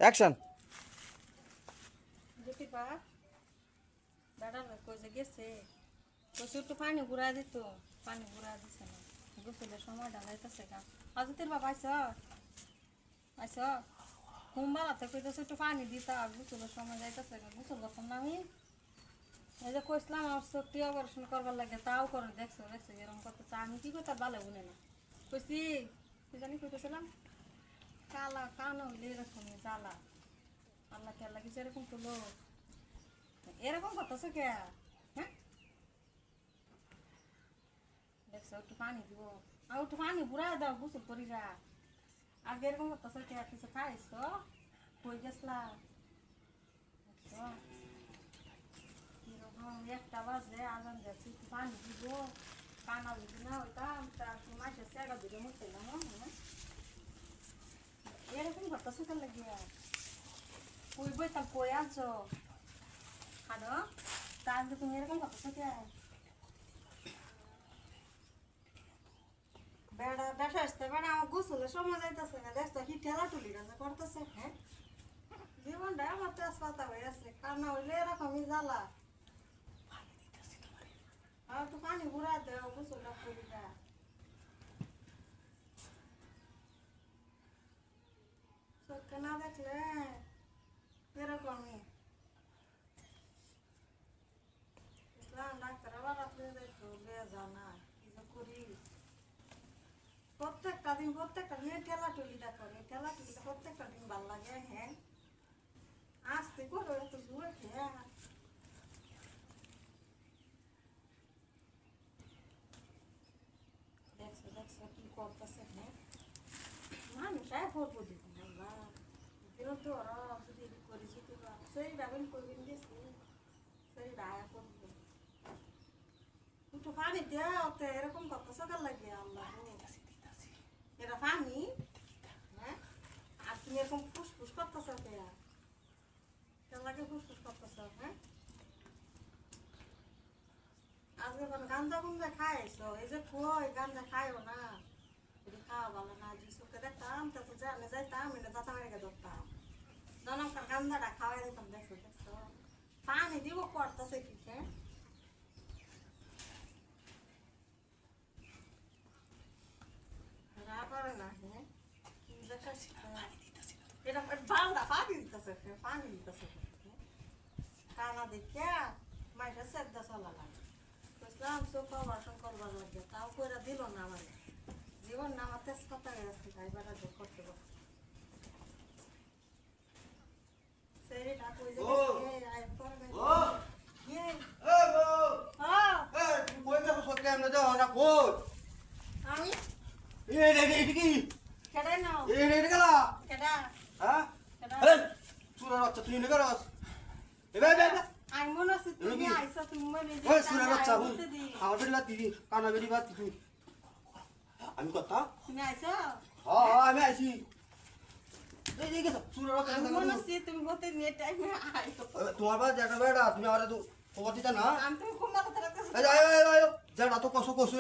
Action. জ্যোতিপা দাদার কই যে গেছে কইছে একটু পানি ঘুরা দিত, পানি ঘুরা দিছে না, গোসলের সময় ডালাইতেছে গা। অজিতের বাবা আইস আইস কুম্বালাতে কইতেছে একটু পানি দিতা, গোসলের সময় যাইতেছে গা, গোসল করতাম না আমি। এই যে কইসলাম আমার সত্যি অপারেশন করবার লাগে, তাও করে দেখছো দেখছো এরকম করতেছে, আমি কি করতে ভালো গুনে না কইছি কি জানি কইতেছিলাম কালা কান হইলে এরকম জ্বালা, আল্লাহ কে আল্লাহ কিছু এরকম তো লোক এরকম করতেছে কে? হ্যাঁ দেখছো একটু পানি দিব, আর একটু পানি বুড়া দাও গোসল করি যা। আগে এরকম করতেছে কে? কিছু খাইছো? কই গেছলা? দেখছো কিরকম একটা বাজে আজান যাচ্ছি, একটু পানি দিব, কানা যদি না হইতাম তার মাসে সেগা দিলে মুছলাম। এরকম করতেছে কে লাগিয়া? কই বইতাম কই আনছো খানো, তাহলে তুমি এরকম করতেছো কে? বেড়া বেটা আসতে বেড়া আমার গোসলের সময় যাইতেছে না, দেখছো কি ঠেলা টুলি রাজা করতেছে। হ্যাঁ জীবনটা আমার তেজপাতা হয়ে আছে, কান্না হইলে এরকমই জ্বালা। আর একটু পানি ঘুরা দেও গোসলটা করি না। চোখে না দেখলে এরকমই ইসলাম ডাক্তার আবার আপনি দেখো বেজা না কি যে করি। প্রত্যেকটা দিন ঠেলা টুলিটা করে, ঠেলা টুলিটা প্রত্যেকটা দিন ভাল লাগে। হ্যাঁ আসতে করো এত জোরে খেয়ে। দেখছো দেখছো কি করতেছে। হ্যাঁ মানুষ আয় করবো দেখুন আল্লাহ তো ওরা যদি করে যেতে সেই ডাবেন করবেন গেছি সেই রায়া করবো একটু পানি দেওয়া তো এরকম করতেছে কার লাগে আল্লাহ এটা পানি। হ্যাঁ আর তুমি এরকম ফুসফুস করতেছ কে লাগে ফুসফুস করতেছ? হ্যাঁ আজকে কোনো গাঞ্জা গুঞ্জা খাইছো? এই যে কই গাঞ্জা খাইও না, এটি খাওয়া ভালো না। যে চোখে দেখতাম তা তো জানে যাইতাম এনে দাঁতা মেরে ধরতাম, জনকার গাঞ্জাটা খাওয়াই দিতাম। দেখছো দেখছো পানি দিব করতেছে কি? হ্যাঁ রা করে না। হ্যাঁ দেখাচ্ছি এটা বালটা পানি দিতেছে, পানি দিতেছে কানা দেখিয়া মাইটা সেদ্ধা চলা লাগে। বুঝলাম চোখ অপারেশন করবার লাগে, তাও করে দিল না আমার জীবন না আমার তেজপাতা হয়ে আসছে খাইবার করতে করতে সেটা কই যে আয় করবে ইয়ে আমি কেডাই নাও কেডা কেডা আমি মনে হচ্ছে তুমি আইসা তুমি মনে আমি কথা তুমি আইসা আমি আইছি আমি মনে হচ্ছে তুমি বলতে নিয়ে টাইমে আইসো। তোমার বাদ একটা বেড়া তুমি আমার তো খবর দিতা না। আমি তুমি খুব মাথা রাখতেছো। যেটা তো কষ্ট করছো